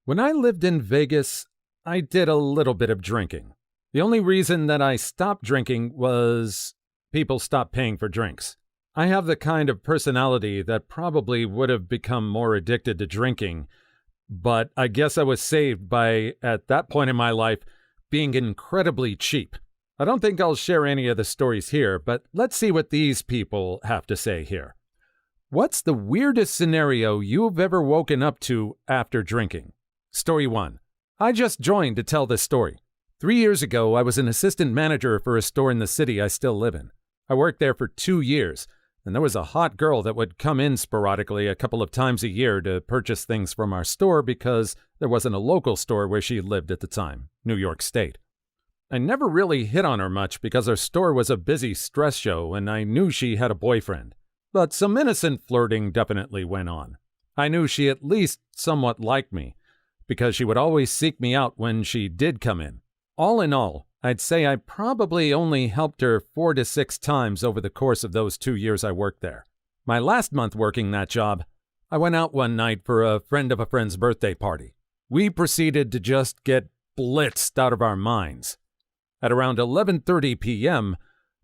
When I lived in Vegas, I did a little bit of drinking. The only reason that I stopped drinking was people stopped paying for drinks. I have the kind of personality that probably would have become more addicted to drinking, but I guess I was saved by, at that point in my life, being incredibly cheap. I don't think I'll share any of the stories here, but let's see what these people have to say here. What's the weirdest scenario you've ever woken up to after drinking? Story 1. I just joined to tell this story. 3 years ago, I was an assistant manager for a store in the city I still live in. I worked there for 2 years, and there was a hot girl that would come in sporadically a couple of times a year to purchase things from our store because there wasn't a local store where she lived at the time, New York State. I never really hit on her much because our store was a busy stress show and I knew she had a boyfriend. But some innocent flirting definitely went on. I knew she at least somewhat liked me, because she would always seek me out when she did come in. All in all, I'd say I probably only helped her 4 to 6 times over the course of those 2 years I worked there. My last month working that job, I went out one night for a friend of a friend's birthday party. We proceeded to just get blitzed out of our minds. At around 11:30 p.m.,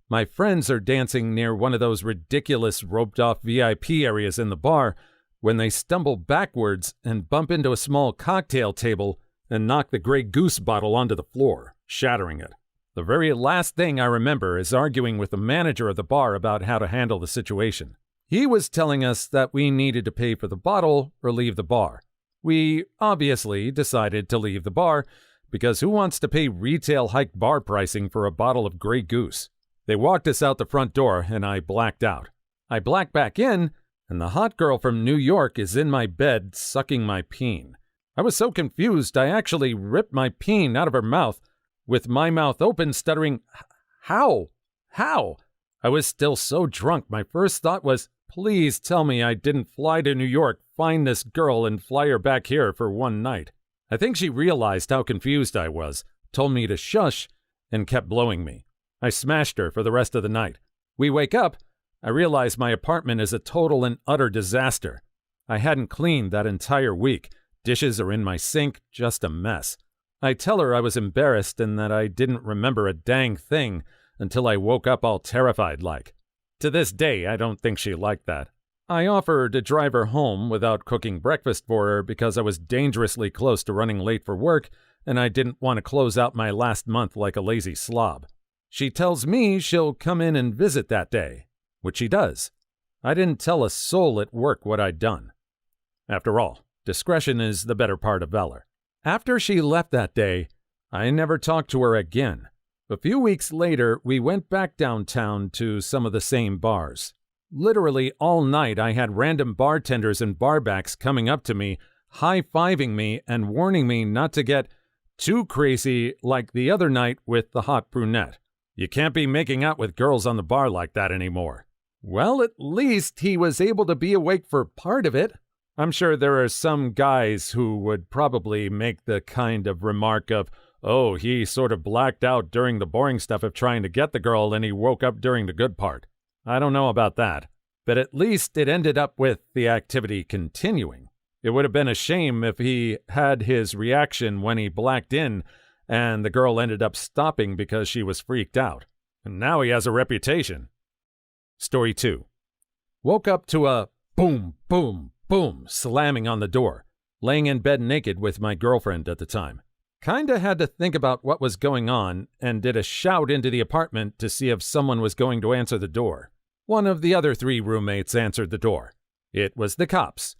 my friends are dancing near one of those ridiculous roped-off VIP areas in the bar when they stumble backwards and bump into a small cocktail table and knock the Grey Goose bottle onto the floor, shattering it. The very last thing I remember is arguing with the manager of the bar about how to handle the situation. He was telling us that we needed to pay for the bottle or leave the bar. We obviously decided to leave the bar because who wants to pay retail hiked bar pricing for a bottle of Grey Goose? They walked us out the front door and I blacked out. I blacked back in, and the hot girl from New York is in my bed sucking my peen. I was so confused I actually ripped my peen out of her mouth, with my mouth open, stuttering, How? How? I was still so drunk, my first thought was, please tell me I didn't fly to New York, find this girl, and fly her back here for one night. I think she realized how confused I was, told me to shush, and kept blowing me. I smashed her for the rest of the night. We wake up, I realize my apartment is a total and utter disaster. I hadn't cleaned that entire week. Dishes are in my sink, just a mess. I tell her I was embarrassed and that I didn't remember a dang thing until I woke up all terrified like. To this day, I don't think she liked that. I offer to drive her home without cooking breakfast for her because I was dangerously close to running late for work and I didn't want to close out my last month like a lazy slob. She tells me she'll come in and visit that day, which she does. I didn't tell a soul at work what I'd done. After all, discretion is the better part of valor. After she left that day, I never talked to her again. A few weeks later, we went back downtown to some of the same bars. Literally all night, I had random bartenders and barbacks coming up to me, high-fiving me and warning me not to get too crazy like the other night with the hot brunette. You can't be making out with girls on the bar like that anymore. Well, at least he was able to be awake for part of it. I'm sure there are some guys who would probably make the kind of remark of, oh, he sort of blacked out during the boring stuff of trying to get the girl and he woke up during the good part. I don't know about that, but at least it ended up with the activity continuing. It would have been a shame if he had his reaction when he blacked in and the girl ended up stopping because she was freaked out. And now he has a reputation. Story 2. Woke up to a boom, boom, boom slamming on the door, laying in bed naked with my girlfriend at the time. Kinda had to think about what was going on and did a shout into the apartment to see if someone was going to answer the door. One of the other 3 roommates answered the door. It was the cops.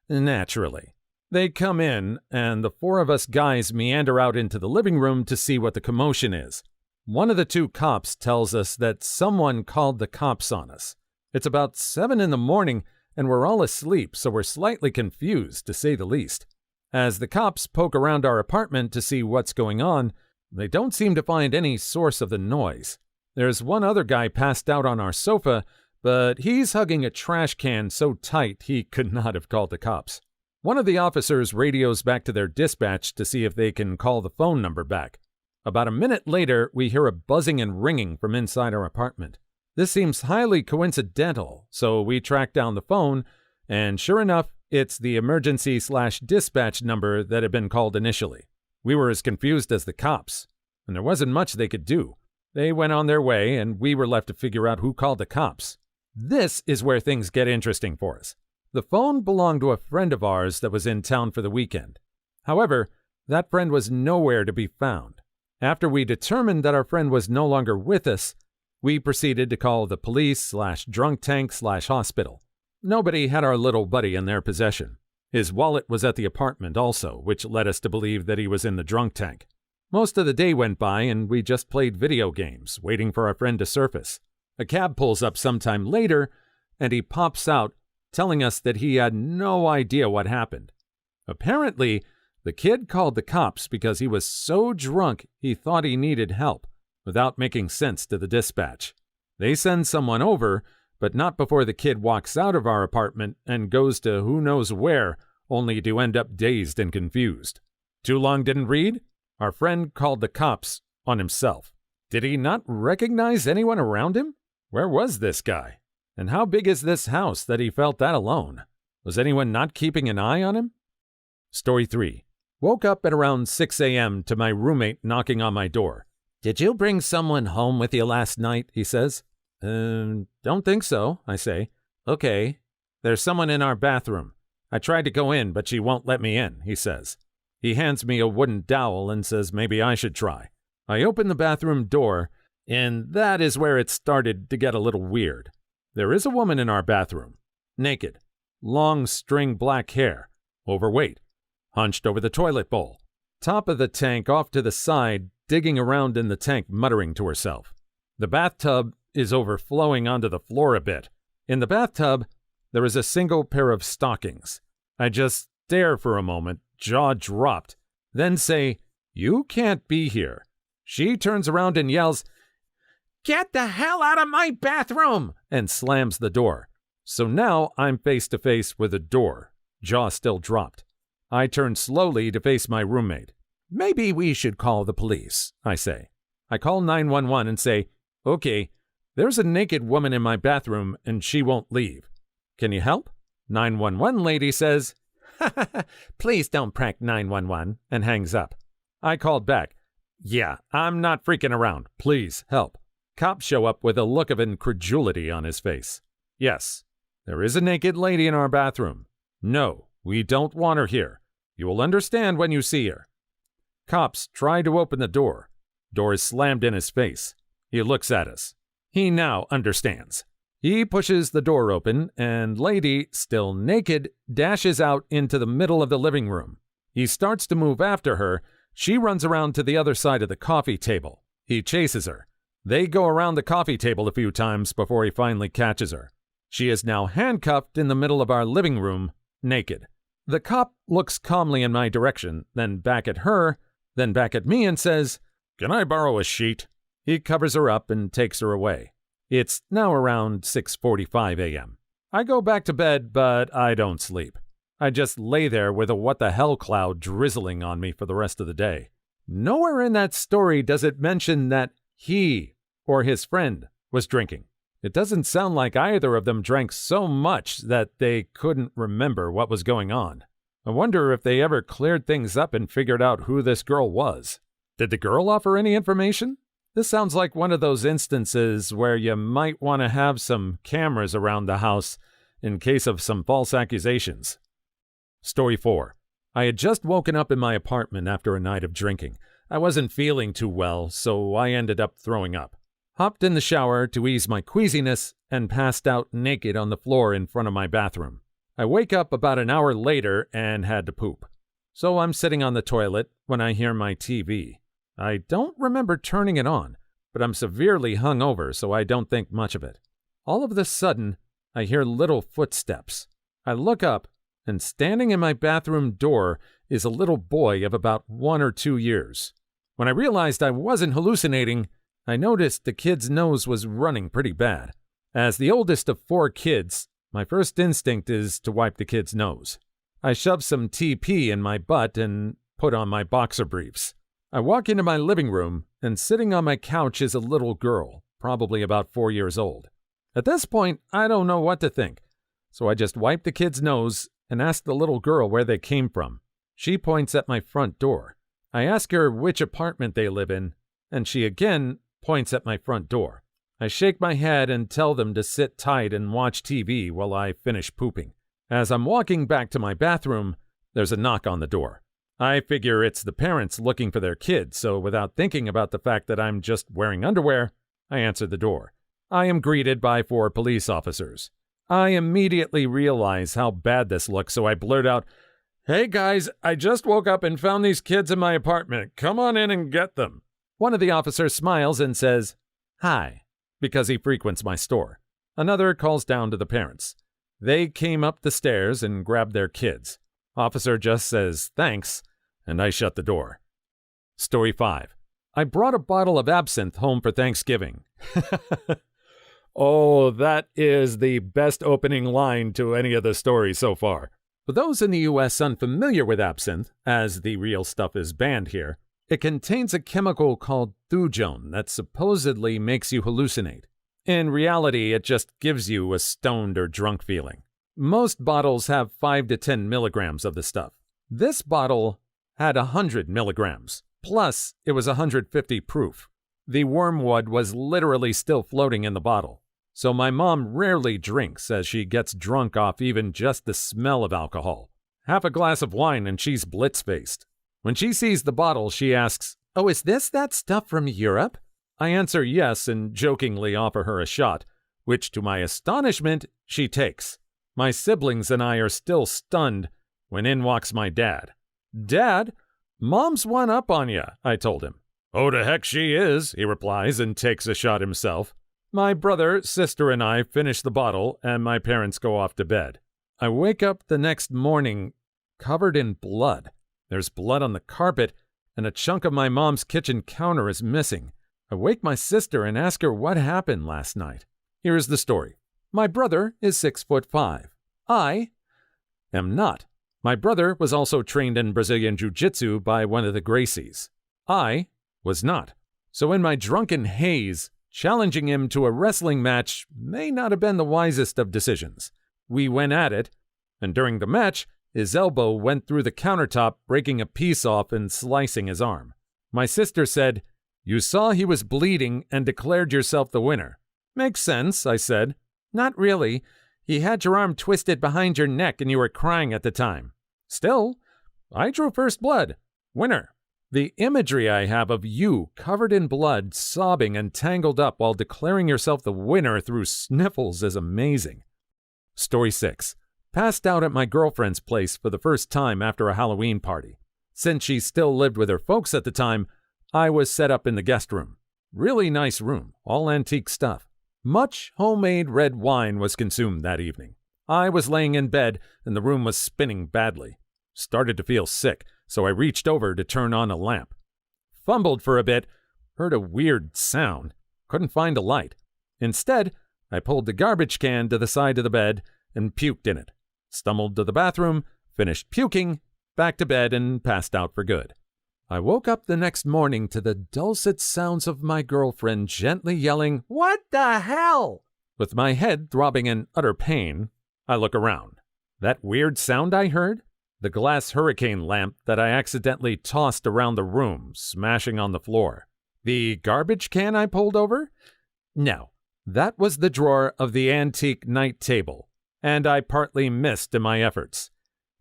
Naturally. They come in, and the 4 of us guys meander out into the living room to see what the commotion is. One of the 2 cops tells us that someone called the cops on us. It's about 7 in the morning, and we're all asleep, so we're slightly confused, to say the least. As the cops poke around our apartment to see what's going on, they don't seem to find any source of the noise. There's one other guy passed out on our sofa, but he's hugging a trash can so tight he could not have called the cops. One of the officers radios back to their dispatch to see if they can call the phone number back. About a minute later, we hear a buzzing and ringing from inside our apartment. This seems highly coincidental, so we track down the phone and sure enough, it's the emergency/dispatch number that had been called initially. We were as confused as the cops, and there wasn't much they could do. They went on their way, and we were left to figure out who called the cops. This is where things get interesting for us. The phone belonged to a friend of ours that was in town for the weekend. However, that friend was nowhere to be found. After we determined that our friend was no longer with us, we proceeded to call the police/drunk tank/hospital. Nobody had our little buddy in their possession. His wallet was at the apartment also, which led us to believe that he was in the drunk tank. Most of the day went by and we just played video games, waiting for our friend to surface. A cab pulls up sometime later, and he pops out, telling us that he had no idea what happened. Apparently, the kid called the cops because he was so drunk he thought he needed help, without making sense to the dispatch. They send someone over, but not before the kid walks out of our apartment and goes to who knows where, only to end up dazed and confused. Too long didn't read? Our friend called the cops on himself. Did he not recognize anyone around him? Where was this guy? And how big is this house that he felt that alone? Was anyone not keeping an eye on him? Story 3. Woke up at around 6 a.m. to my roommate knocking on my door. "Did you bring someone home with you last night?" he says. Don't think so," I say. "Okay. There's someone in our bathroom. I tried to go in, but she won't let me in," he says. He hands me a wooden dowel and says maybe I should try. I open the bathroom door, and that is where it started to get a little weird. There is a woman in our bathroom, naked, long string black hair, overweight, hunched over the toilet bowl, top of the tank off to the side, digging around in the tank, muttering to herself. The bathtub is overflowing onto the floor a bit. In the bathtub, there is a single pair of stockings. I just stare for a moment, jaw dropped, then say, "You can't be here." She turns around and yells, "Get the hell out of my bathroom!" and slams the door. So now I'm face to face with a door, jaw still dropped. I turn slowly to face my roommate. "Maybe we should call the police," I say. I call 911 and say, "Okay, there's a naked woman in my bathroom and she won't leave. Can you help?" 911 lady says, "Please don't prank 911, and hangs up. I called back, "Yeah, I'm not freaking around. Please help." Cops show up with a look of incredulity on his face. "Yes, there is a naked lady in our bathroom. No, we don't want her here. You will understand when you see her." Cops try to open the door. Door is slammed in his face. He looks at us. He now understands. He pushes the door open, and lady, still naked, dashes out into the middle of the living room. He starts to move after her. She runs around to the other side of the coffee table. He chases her. They go around the coffee table a few times before he finally catches her. She is now handcuffed in the middle of our living room, naked. The cop looks calmly in my direction, then back at her, then back at me and says, "Can I borrow a sheet?" He covers her up and takes her away. It's now around 6:45 a.m. I go back to bed, but I don't sleep. I just lay there with a what-the-hell cloud drizzling on me for the rest of the day. Nowhere in that story does it mention that he or his friend was drinking. It doesn't sound like either of them drank so much that they couldn't remember what was going on. I wonder if they ever cleared things up and figured out who this girl was. Did the girl offer any information? This sounds like one of those instances where you might want to have some cameras around the house in case of some false accusations. Story 4. I had just woken up in my apartment after a night of drinking. I wasn't feeling too well, so I ended up throwing up. Hopped in the shower to ease my queasiness and passed out naked on the floor in front of my bathroom. I wake up about an hour later and had to poop. So I'm sitting on the toilet when I hear my TV. I don't remember turning it on, but I'm severely hungover, so I don't think much of it. All of a sudden, I hear little footsteps. I look up, and standing in my bathroom door is a little boy of about 1 or 2 years. When I realized I wasn't hallucinating, I noticed the kid's nose was running pretty bad. As the oldest of 4 kids, my first instinct is to wipe the kid's nose. I shove some TP in my butt and put on my boxer briefs. I walk into my living room, and sitting on my couch is a little girl, probably about 4 years old. At this point, I don't know what to think, so I just wipe the kid's nose and ask the little girl where they came from. She points at my front door. I ask her which apartment they live in, and she again points at my front door. I shake my head and tell them to sit tight and watch TV while I finish pooping. As I'm walking back to my bathroom, there's a knock on the door. I figure it's the parents looking for their kid, so without thinking about the fact that I'm just wearing underwear, I answer the door. I am greeted by 4 police officers. I immediately realize how bad this looks, so I blurt out, "Hey guys, I just woke up and found these kids in my apartment. Come on in and get them." One of the officers smiles and says, "Hi," because he frequents my store. Another calls down to the parents. They came up the stairs and grabbed their kids. Officer just says thanks, and I shut the door. Story 5. I brought a bottle of absinthe home for Thanksgiving. Oh, that is the best opening line to any of the stories so far. For those in the U.S. unfamiliar with absinthe, as the real stuff is banned here, it contains a chemical called thujone that supposedly makes you hallucinate. In reality, it just gives you a stoned or drunk feeling. Most bottles have 5 to 10 milligrams of the stuff. This bottle had 100 milligrams, plus it was 150 proof. The wormwood was literally still floating in the bottle. So my mom rarely drinks as she gets drunk off even just the smell of alcohol. Half a glass of wine and she's blitz-faced. When she sees the bottle, she asks, "Oh, is this that stuff from Europe?" I answer yes and jokingly offer her a shot, which to my astonishment, she takes. My siblings and I are still stunned when in walks my dad. "Dad, Mom's one up on ya," I told him. "Oh, the heck she is," he replies and takes a shot himself. My brother, sister, and I finish the bottle, and my parents go off to bed. I wake up the next morning covered in blood. There's blood on the carpet, and a chunk of my mom's kitchen counter is missing. I wake my sister and ask her what happened last night. Here's the story. My brother is 6'5". I am not. My brother was also trained in Brazilian Jiu-Jitsu by one of the Gracies. I was not. So in my drunken haze, challenging him to a wrestling match may not have been the wisest of decisions. We went at it, and during the match, his elbow went through the countertop, breaking a piece off and slicing his arm. My sister said, "You saw he was bleeding and declared yourself the winner." "Makes sense," I said. "Not really. He had your arm twisted behind your neck and you were crying at the time." "Still, I drew first blood. Winner." The imagery I have of you covered in blood, sobbing and tangled up while declaring yourself the winner through sniffles is amazing. Story 6. Passed out at my girlfriend's place for the first time after a Halloween party. Since she still lived with her folks at the time, I was set up in the guest room. Really nice room, all antique stuff. Much homemade red wine was consumed that evening. I was laying in bed and the room was spinning badly. Started to feel sick, so I reached over to turn on a lamp. Fumbled for a bit, heard a weird sound, couldn't find a light. Instead, I pulled the garbage can to the side of the bed and puked in it. Stumbled to the bathroom, finished puking, back to bed, and passed out for good. I woke up the next morning to the dulcet sounds of my girlfriend gently yelling, "What the hell?" With my head throbbing in utter pain, I look around. That weird sound I heard? The glass hurricane lamp that I accidentally tossed around the room, smashing on the floor. The garbage can I pulled over? No, that was the drawer of the antique night table, and I partly missed in my efforts.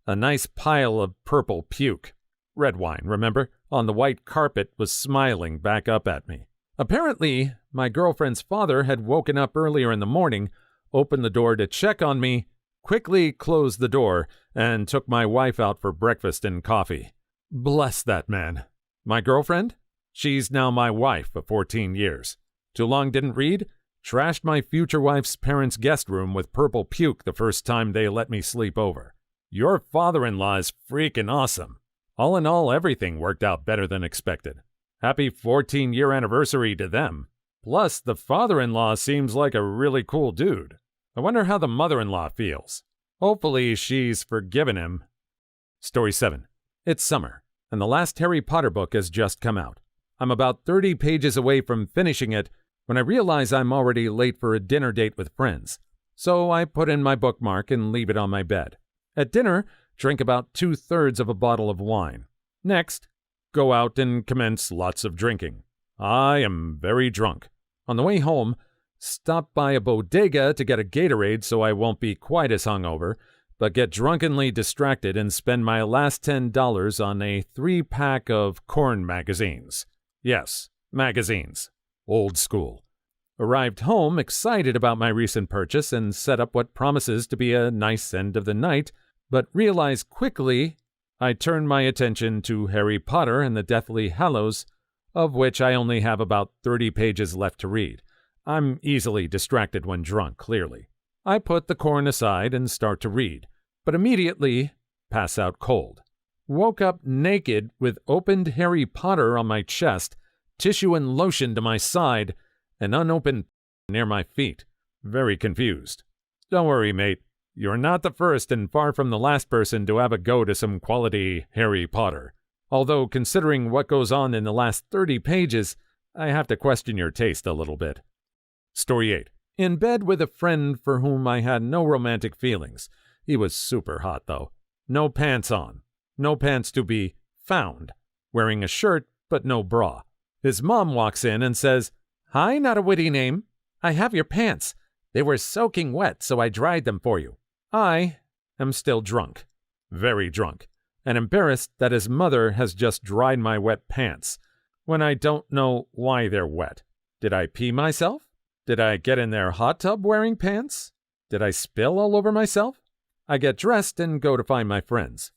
A nice pile of purple puke. Red wine, remember? On the white carpet was smiling back up at me. Apparently, my girlfriend's father had woken up earlier in the morning, opened the door to check on me, quickly closed the door, and took my wife out for breakfast and coffee. Bless that man. My girlfriend? She's now my wife of 14 years. Too long didn't read? Trashed my future wife's parents' guest room with purple puke the first time they let me sleep over. Your father-in-law is freaking awesome. All in all, everything worked out better than expected. Happy 14-year anniversary to them. Plus, the father-in-law seems like a really cool dude. I wonder how the mother-in-law feels. Hopefully, she's forgiven him. Story 7. It's summer, and the last Harry Potter book has just come out. I'm about 30 pages away from finishing it when I realize I'm already late for a dinner date with friends. so I put in my bookmark and leave it on my bed. At dinner, drink about 2/3 of a bottle of wine. Next, go out and commence lots of drinking. I am very drunk. On the way home, stop by a bodega to get a Gatorade so I won't be quite as hungover, but get drunkenly distracted and spend my last $10 on a 3-pack of corn magazines. Yes, magazines. Old school. Arrived home excited about my recent purchase and set up what promises to be a nice end of the night, but realized quickly I turned my attention to Harry Potter and the Deathly Hallows, of which I only have about 30 pages left to read. I'm easily distracted when drunk, clearly. I put the corn aside and start to read, but immediately pass out cold. Woke up naked with opened Harry Potter on my chest, tissue and lotion to my side, and unopened near my feet. Very confused. Don't worry, mate. You're not the first and far from the last person to have a go to some quality Harry Potter. Although, considering what goes on in the last 30 pages, I have to question your taste a little bit. Story 8. In bed with a friend for whom I had no romantic feelings. He was super hot, though. No pants on. No pants to be found. Wearing a shirt, but no bra. His mom walks in and says, "Hi, not a witty name. I have your pants. They were soaking wet, so I dried them for you." I am still drunk. Very drunk. And embarrassed that his mother has just dried my wet pants, when I don't know why they're wet. Did I pee myself? Did I get in their hot tub wearing pants? Did I spill all over myself? I get dressed and go to find my friends.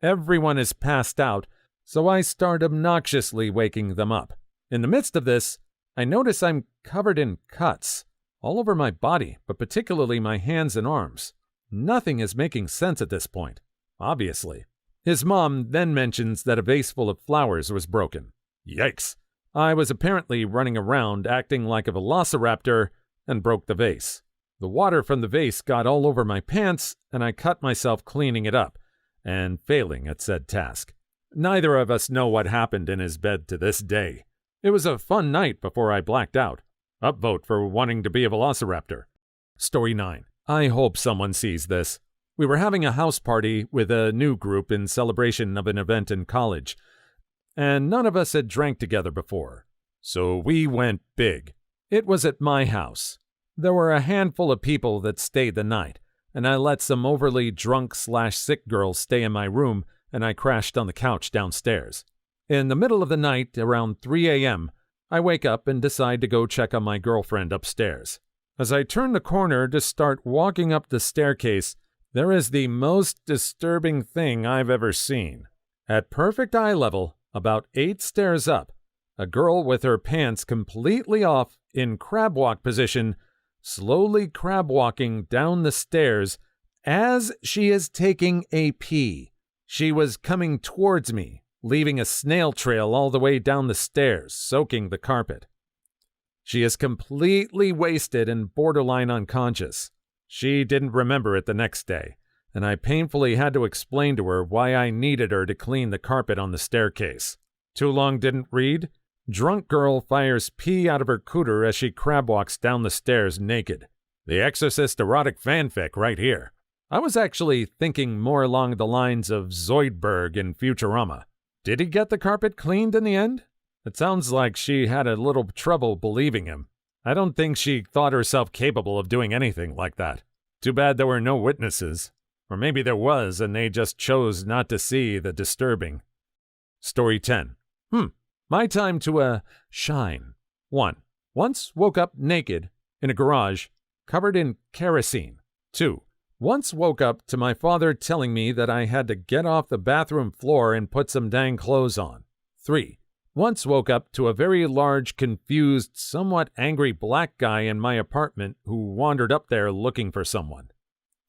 Everyone is passed out, so I start obnoxiously waking them up. In the midst of this, I notice I'm covered in cuts, all over my body, but particularly my hands and arms. Nothing is making sense at this point, obviously. His mom then mentions that a vase full of flowers was broken. Yikes! I was apparently running around acting like a velociraptor and broke the vase. The water from the vase got all over my pants, and I cut myself cleaning it up, and failing at said task. Neither of us know what happened in his bed to this day. It was a fun night before I blacked out. Upvote for wanting to be a velociraptor. Story 9. I hope someone sees this. We were having a house party with a new group in celebration of an event in college, and none of us had drank together before. So we went big. It was at my house. There were a handful of people that stayed the night, and I let some overly drunk/sick girls stay in my room, and I crashed on the couch downstairs. In the middle of the night, around 3 a.m., I wake up and decide to go check on my girlfriend upstairs. As I turn the corner to start walking up the staircase, there is the most disturbing thing I've ever seen. At perfect eye level, about 8 stairs up, a girl with her pants completely off in crab walk position, slowly crab walking down the stairs as she is taking a pee. She was coming towards me, leaving a snail trail all the way down the stairs, soaking the carpet. She is completely wasted and borderline unconscious. She didn't remember it the next day, and I painfully had to explain to her why I needed her to clean the carpet on the staircase. Too long didn't read? Drunk girl fires pee out of her cooter as she crab walks down the stairs naked. The Exorcist erotic fanfic right here. I was actually thinking more along the lines of Zoidberg in Futurama. Did he get the carpet cleaned in the end? It sounds like she had a little trouble believing him. I don't think she thought herself capable of doing anything like that. Too bad there were no witnesses. Or maybe there was, and they just chose not to see the disturbing. Story 10. My time to, shine. 1. Once woke up naked, in a garage, covered in kerosene. 2. Once woke up to my father telling me that I had to get off the bathroom floor and put some dang clothes on. 3. Once woke up to a very large, confused, somewhat angry black guy in my apartment who wandered up there looking for someone.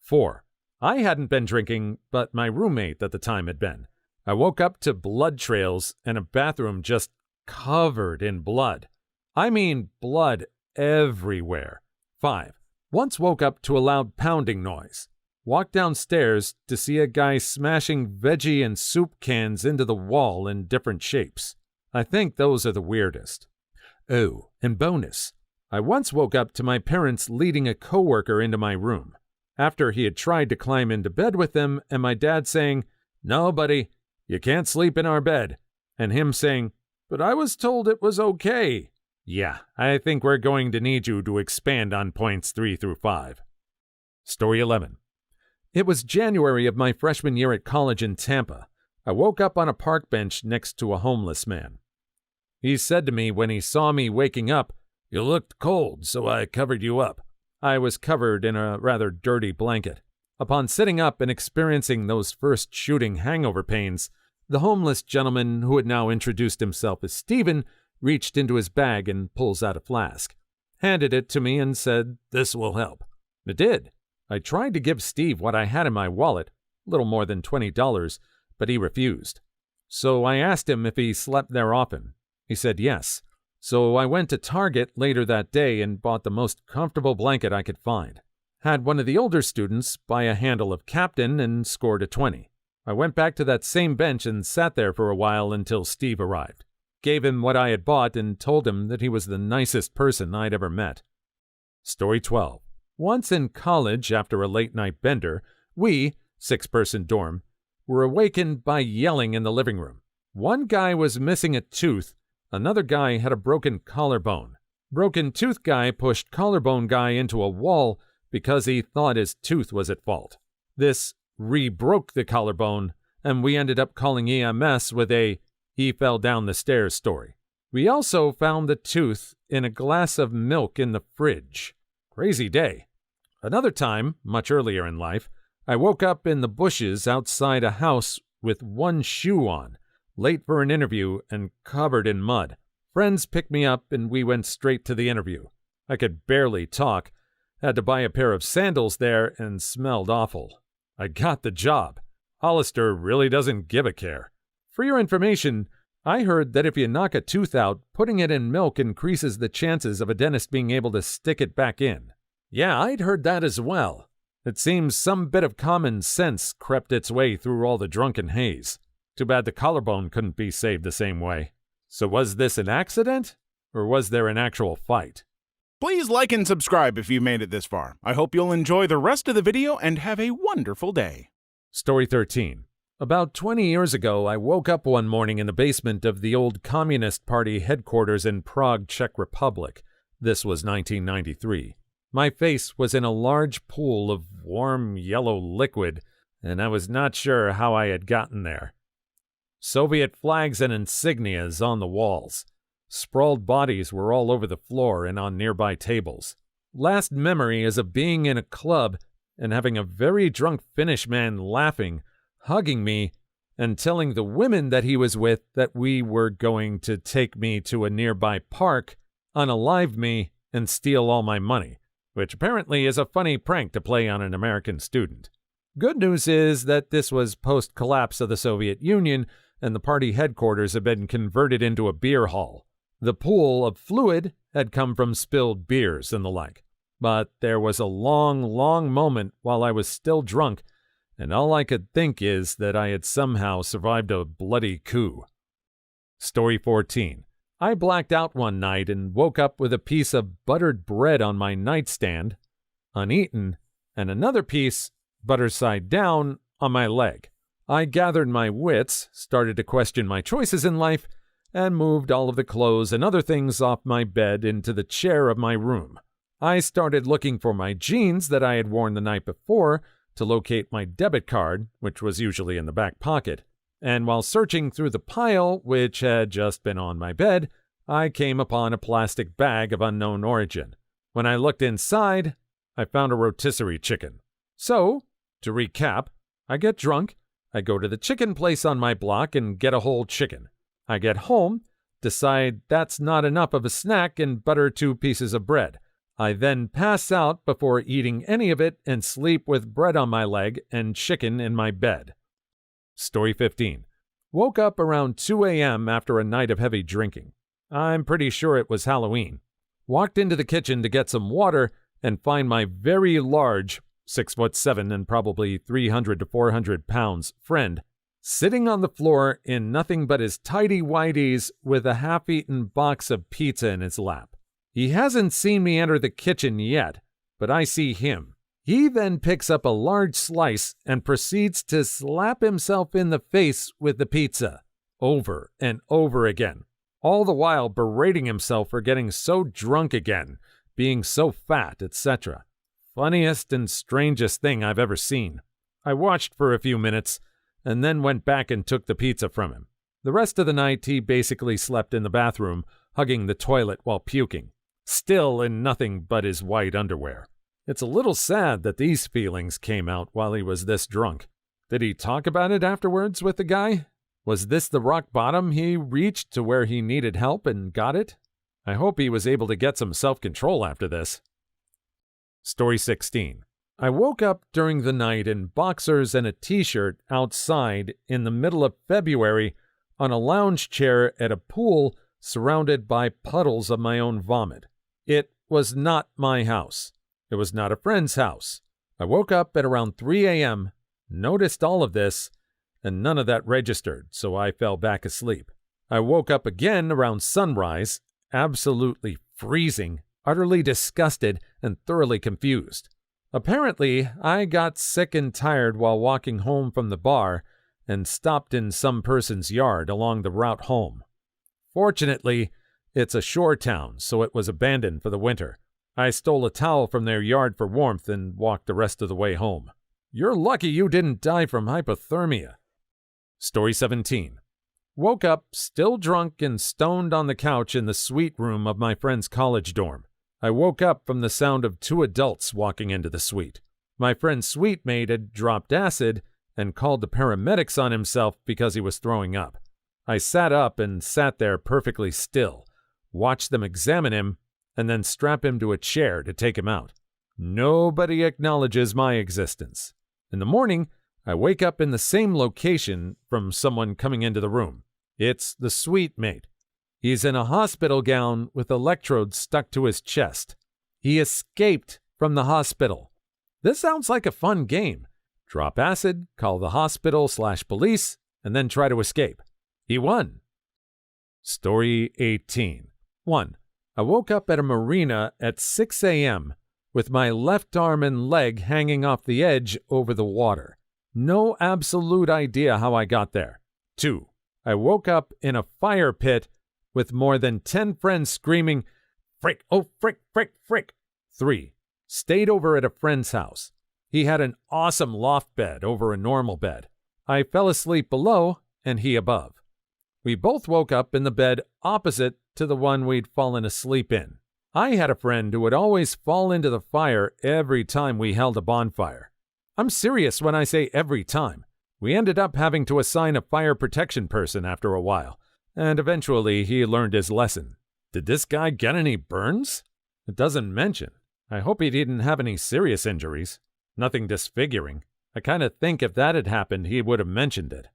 4. I hadn't been drinking, but my roommate at the time had been. I woke up to blood trails and a bathroom just covered in blood. I mean blood everywhere. 5. Once woke up to a loud pounding noise. Walked downstairs to see a guy smashing veggie and soup cans into the wall in different shapes. I think those are the weirdest. Oh, and bonus. I once woke up to my parents leading a coworker into my room, after he had tried to climb into bed with them, and my dad saying, "No, buddy, you can't sleep in our bed," and him saying, "But I was told it was okay." Yeah, I think we're going to need you to expand on points 3 through 5. Story 11. It was January of my freshman year at college in Tampa. I woke up on a park bench next to a homeless man. He said to me when he saw me waking up, "You looked cold, so I covered you up." I was covered in a rather dirty blanket. Upon sitting up and experiencing those first shooting hangover pains, the homeless gentleman, who had now introduced himself as Stephen, reached into his bag and pulls out a flask, handed it to me and said, "This will help." It did. I tried to give Steve what I had in my wallet, little more than $20, but he refused. So I asked him if he slept there often. He said yes. So I went to Target later that day and bought the most comfortable blanket I could find. Had one of the older students buy a handle of Captain and scored a 20. I went back to that same bench and sat there for a while until Steve arrived. Gave him what I had bought and told him that he was the nicest person I'd ever met. Story 12. Once in college, after a late-night bender, we, 6-person dorm, were awakened by yelling in the living room. One guy was missing a tooth. Another guy had a broken collarbone. Broken tooth guy pushed collarbone guy into a wall because he thought his tooth was at fault. This re-broke the collarbone, and we ended up calling EMS with a "he fell down the stairs" story. We also found the tooth in a glass of milk in the fridge. Crazy day. Another time, much earlier in life, I woke up in the bushes outside a house with one shoe on, late for an interview and covered in mud. Friends picked me up and we went straight to the interview. I could barely talk, had to buy a pair of sandals there, and smelled awful. I got the job. Hollister really doesn't give a care. For your information, I heard that if you knock a tooth out, putting it in milk increases the chances of a dentist being able to stick it back in. Yeah, I'd heard that as well. It seems some bit of common sense crept its way through all the drunken haze. Too bad the collarbone couldn't be saved the same way. So was this an accident, or was there an actual fight? Please like and subscribe if you've made it this far. I hope you'll enjoy the rest of the video and have a wonderful day. Story 13. About 20 years ago, I woke up one morning in the basement of the old Communist Party headquarters in Prague, Czech Republic. This was 1993. My face was in a large pool of warm yellow liquid, and I was not sure how I had gotten there. Soviet flags and insignias on the walls. Sprawled bodies were all over the floor and on nearby tables. Last memory is of being in a club and having a very drunk Finnish man laughing, hugging me, and telling the women that he was with that we were going to take me to a nearby park, unalive me, and steal all my money, which apparently is a funny prank to play on an American student. Good news is that this was post-collapse of the Soviet Union, and the party headquarters had been converted into a beer hall. The pool of fluid had come from spilled beers and the like. But there was a long, long moment while I was still drunk, and all I could think is that I had somehow survived a bloody coup. Story 14. I blacked out one night and woke up with a piece of buttered bread on my nightstand, uneaten, and another piece, butter side down, on my leg. I gathered my wits, started to question my choices in life, and moved all of the clothes and other things off my bed into the chair of my room. I started looking for my jeans that I had worn the night before to locate my debit card, which was usually in the back pocket, and while searching through the pile, which had just been on my bed, I came upon a plastic bag of unknown origin. When I looked inside, I found a rotisserie chicken. So, to recap, I get drunk, I go to the chicken place on my block and get a whole chicken. I get home, decide that's not enough of a snack, and butter 2 pieces of bread. I then pass out before eating any of it and sleep with bread on my leg and chicken in my bed. Story 15. Woke up around 2 a.m. after a night of heavy drinking. I'm pretty sure it was Halloween. Walked into the kitchen to get some water and find my very large, 6'7" and probably 300 to 400 pounds friend sitting on the floor in nothing but his tidy whities with a half-eaten box of pizza in his lap. He hasn't seen me enter the kitchen yet, but I see him. He then picks up a large slice and proceeds to slap himself in the face with the pizza, over and over again, all the while berating himself for getting so drunk again, being so fat, etc. Funniest and strangest thing I've ever seen. I watched for a few minutes, and then went back and took the pizza from him. The rest of the night, he basically slept in the bathroom, hugging the toilet while puking, still in nothing but his white underwear. It's a little sad that these feelings came out while he was this drunk. Did he talk about it afterwards with the guy? Was this the rock bottom he reached to where he needed help and got it? I hope he was able to get some self-control after this. Story 16. I woke up during the night in boxers and a t-shirt outside in the middle of February on a lounge chair at a pool surrounded by puddles of my own vomit. It was not my house. It was not a friend's house. I woke up at around 3 a.m., noticed all of this, and none of that registered, so I fell back asleep. I woke up again around sunrise, absolutely freezing, utterly disgusted, and thoroughly confused. Apparently, I got sick and tired while walking home from the bar and stopped in some person's yard along the route home. Fortunately, it's a shore town, so it was abandoned for the winter. I stole a towel from their yard for warmth and walked the rest of the way home. You're lucky you didn't die from hypothermia. Story 17. Woke up, still drunk and stoned on the couch in the suite room of my friend's college dorm. I woke up from the sound of 2 adults walking into the suite. My friend's suite mate had dropped acid and called the paramedics on himself because he was throwing up. I sat up and sat there perfectly still, watched them examine him, and then strap him to a chair to take him out. Nobody acknowledges my existence. In the morning, I wake up in the same location from someone coming into the room. It's the suite mate. He's in a hospital gown with electrodes stuck to his chest. He escaped from the hospital. This sounds like a fun game. Drop acid, call the hospital/police, and then try to escape. He won. Story 18. 1. I woke up at a marina at 6 a.m. with my left arm and leg hanging off the edge over the water. No absolute idea how I got there. 2. I woke up in a fire pit with more than 10 friends screaming, "Frick, oh frick, frick, frick." 3. Stayed over at a friend's house. He had an awesome loft bed over a normal bed. I fell asleep below and he above. We both woke up in the bed opposite to the one we'd fallen asleep in. I had a friend who would always fall into the fire every time we held a bonfire. I'm serious when I say every time. We ended up having to assign a fire protection person after a while, and eventually he learned his lesson. Did this guy get any burns? It doesn't mention. I hope he didn't have any serious injuries. Nothing disfiguring. I kind of think if that had happened, he would have mentioned it.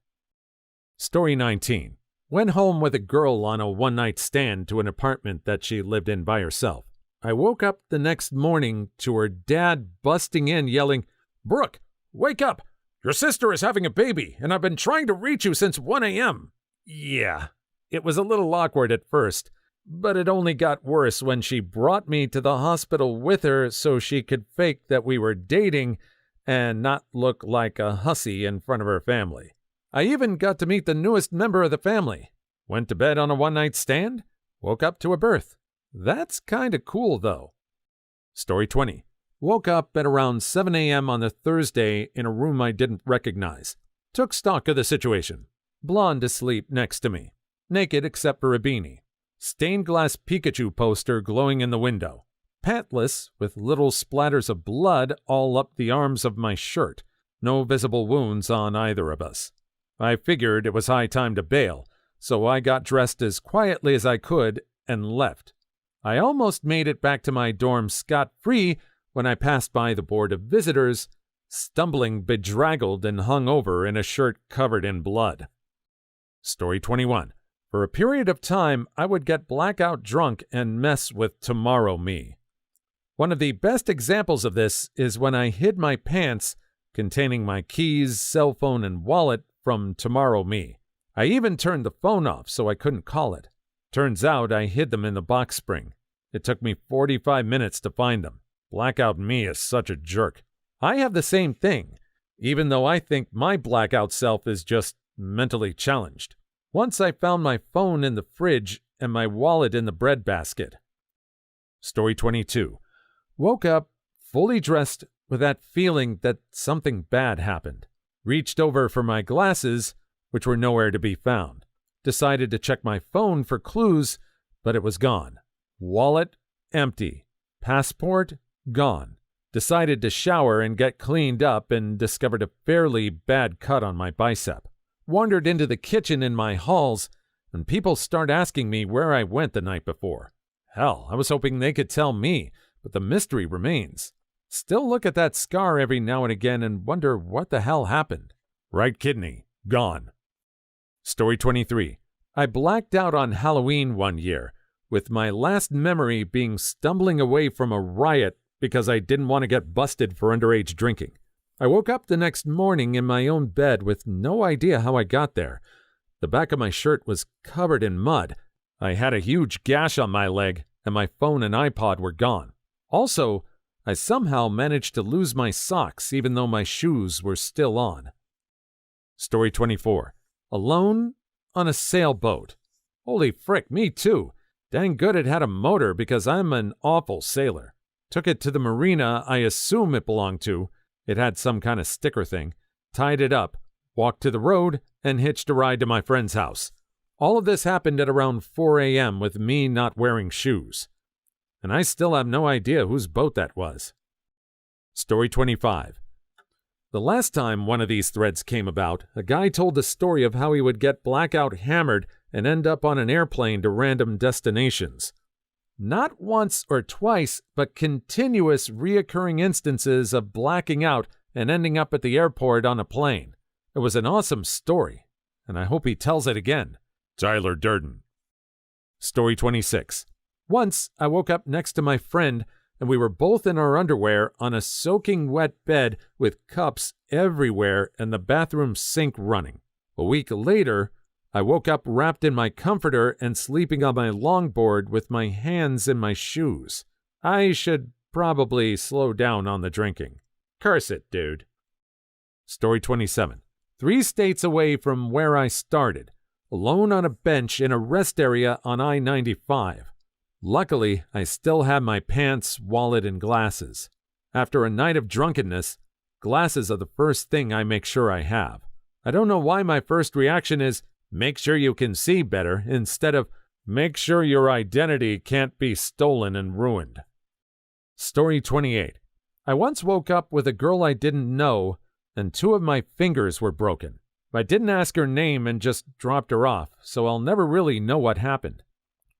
Story 19. Went home with a girl on a one-night stand to an apartment that she lived in by herself. I woke up the next morning to her dad busting in yelling, "Brooke, wake up! Your sister is having a baby, and I've been trying to reach you since 1 a.m. Yeah, it was a little awkward at first, but it only got worse when she brought me to the hospital with her so she could fake that we were dating and not look like a hussy in front of her family. I even got to meet the newest member of the family. Went to bed on a one-night stand, woke up to a birth. That's kind of cool, though. Story 20. Woke up at around 7 a.m. on a Thursday in a room I didn't recognize. Took stock of the situation. Blonde asleep next to me. Naked except for a beanie. Stained glass Pikachu poster glowing in the window. Pantless, with little splatters of blood all up the arms of my shirt. No visible wounds on either of us. I figured it was high time to bail, so I got dressed as quietly as I could and left. I almost made it back to my dorm scot-free when I passed by the board of visitors, stumbling bedraggled and hung over in a shirt covered in blood. Story 21. For a period of time, I would get blackout drunk and mess with tomorrow me. One of the best examples of this is when I hid my pants containing my keys, cell phone, and wallet from tomorrow me. I even turned the phone off so I couldn't call it. Turns out I hid them in the box spring. It took me 45 minutes to find them. Blackout me is such a jerk. I have the same thing, even though I think my blackout self is just mentally challenged. Once I found my phone in the fridge and my wallet in the bread basket. Story 22. Woke up, fully dressed, with that feeling that something bad happened. Reached over for my glasses, which were nowhere to be found. Decided to check my phone for clues, but it was gone. Wallet, empty. Passport, gone. Decided to shower and get cleaned up and discovered a fairly bad cut on my bicep. Wandered into the kitchen in my halls, and people start asking me where I went the night before. Hell, I was hoping they could tell me, but the mystery remains. Still look at that scar every now and again and wonder what the hell happened. Right kidney, gone. Story 23. I blacked out on Halloween one year, with my last memory being stumbling away from a riot because I didn't want to get busted for underage drinking. I woke up the next morning in my own bed with no idea how I got there. The back of my shirt was covered in mud. I had a huge gash on my leg, and my phone and iPod were gone. Also, I somehow managed to lose my socks even though my shoes were still on. Story 24. Alone on a sailboat. Holy frick, me too. Dang good it had a motor because I'm an awful sailor. Took it to the marina I assume it belonged to. It had some kind of sticker thing. Tied it up, walked to the road, and hitched a ride to my friend's house. All of this happened at around 4 a.m. with me not wearing shoes. And I still have no idea whose boat that was. Story 25. The last time one of these threads came about, a guy told the story of how he would get blackout hammered and end up on an airplane to random destinations. Not once or twice, but continuous reoccurring instances of blacking out and ending up at the airport on a plane. It was an awesome story, and I hope he tells it again. Tyler Durden. Story 26. Once, I woke up next to my friend, and we were both in our underwear on a soaking wet bed with cups everywhere and the bathroom sink running. A week later, I woke up wrapped in my comforter and sleeping on my longboard with my hands in my shoes. I should probably slow down on the drinking. Curse it, dude. Story 27. 3 states away from where I started, alone on a bench in a rest area on I-95. Luckily, I still had my pants, wallet, and glasses. After a night of drunkenness, glasses are the first thing I make sure I have. I don't know why my first reaction is, make sure you can see better, instead of, make sure your identity can't be stolen and ruined. Story 28. I once woke up with a girl I didn't know, and 2 of my fingers were broken. I didn't ask her name and just dropped her off, so I'll never really know what happened.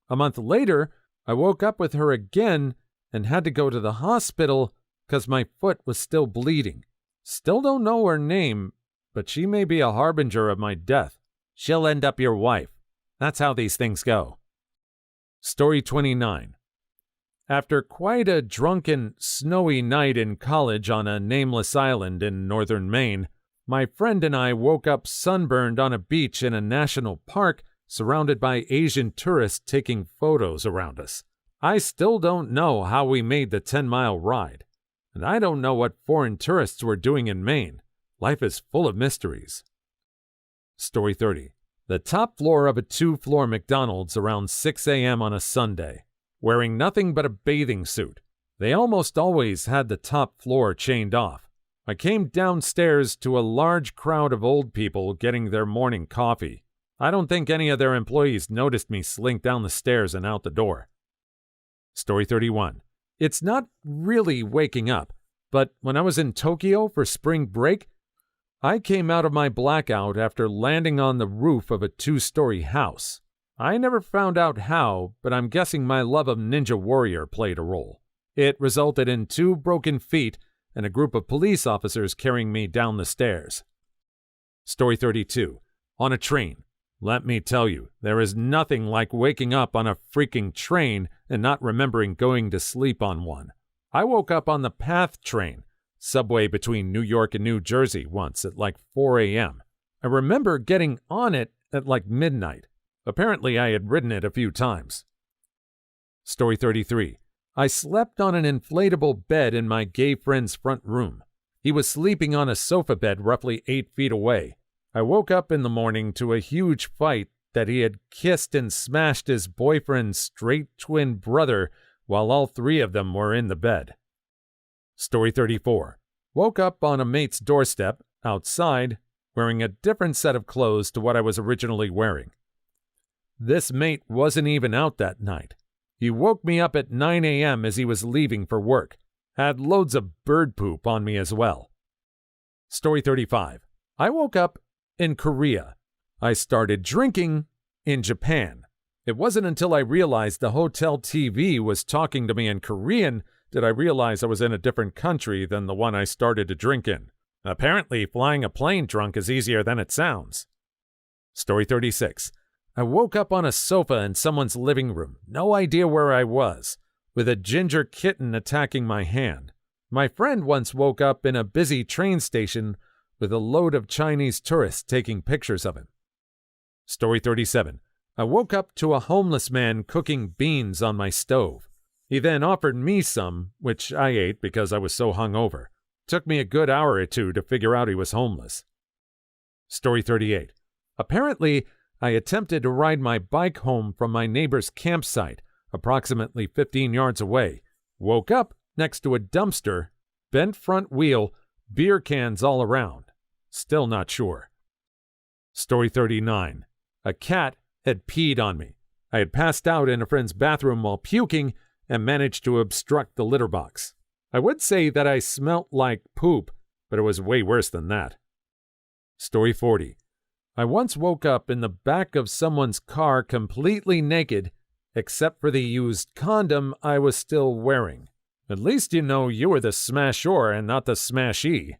A month later, I woke up with her again and had to go to the hospital because my foot was still bleeding. Still don't know her name, but she may be a harbinger of my death. She'll end up your wife. That's how these things go. Story 29. After quite a drunken, snowy night in college on a nameless island in northern Maine, my friend and I woke up sunburned on a beach in a national park surrounded by Asian tourists taking photos around us. I still don't know how we made the 10-mile ride, and I don't know what foreign tourists were doing in Maine. Life is full of mysteries. Story 30. The top floor of a 2-floor McDonald's around 6 a.m. on a Sunday, wearing nothing but a bathing suit. They almost always had the top floor chained off. I came downstairs to a large crowd of old people getting their morning coffee. I don't think any of their employees noticed me slink down the stairs and out the door. Story 31. It's not really waking up, but when I was in Tokyo for spring break, I came out of my blackout after landing on the roof of a 2-story house. I never found out how, but I'm guessing my love of Ninja Warrior played a role. It resulted in 2 broken feet and a group of police officers carrying me down the stairs. Story 32. On a train. Let me tell you, there is nothing like waking up on a freaking train and not remembering going to sleep on one. I woke up on the PATH train, subway between New York and New Jersey, once at like 4 a.m. I remember getting on it at like midnight. Apparently I had ridden it a few times. Story 33. I slept on an inflatable bed in my gay friend's front room. He was sleeping on a sofa bed roughly 8 feet away. I woke up in the morning to a huge fight that he had kissed and smashed his boyfriend's straight twin brother while all three of them were in the bed. Story 34. Woke up on a mate's doorstep, outside, wearing a different set of clothes to what I was originally wearing. This mate wasn't even out that night. He woke me up at 9 a.m. as he was leaving for work. Had loads of bird poop on me as well. Story 35. I woke up in Korea. I started drinking in Japan. It wasn't until I realized the hotel TV was talking to me in Korean did I realize I was in a different country than the one I started to drink in. Apparently, flying a plane drunk is easier than it sounds. Story 36. I woke up on a sofa in someone's living room, no idea where I was, with a ginger kitten attacking my hand. My friend once woke up in a busy train station with a load of Chinese tourists taking pictures of him. Story 37. I woke up to a homeless man cooking beans on my stove. He then offered me some, which I ate because I was so hungover. Took me a good hour or two to figure out he was homeless. Story 38. Apparently, I attempted to ride my bike home from my neighbor's campsite, approximately 15 yards away. Woke up next to a dumpster, bent front wheel, beer cans all around. Still not sure. Story 39. A cat had peed on me. I had passed out in a friend's bathroom while puking and managed to obstruct the litter box. I would say that I smelt like poop, but it was way worse than that. Story 40. I once woke up in the back of someone's car completely naked, except for the used condom I was still wearing. At least you know you were the smasher and not the smashee.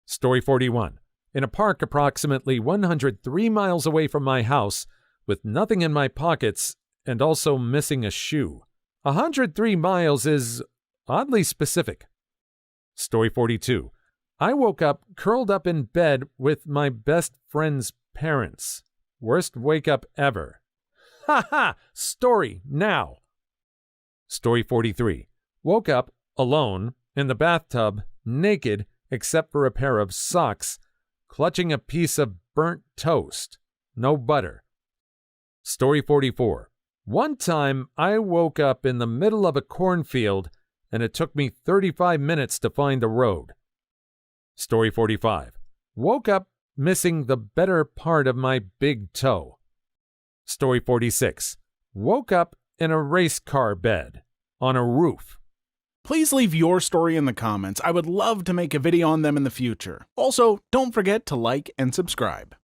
Story 41. In a park approximately 103 miles away from my house, with nothing in my pockets and also missing a shoe. 103 miles is oddly specific. Story 42. I woke up curled up in bed with my best friend's parents. Worst wake up ever. Ha ha! Story now. Story 43. Woke up alone in the bathtub, naked except for a pair of socks, clutching a piece of burnt toast. No butter. Story 44. One time I woke up in the middle of a cornfield and it took me 35 minutes to find the road. Story 45. Woke up missing the better part of my big toe. Story 46. Woke up in a race car bed on a roof. Please leave your story in the comments. I would love to make a video on them in the future. Also, don't forget to like and subscribe.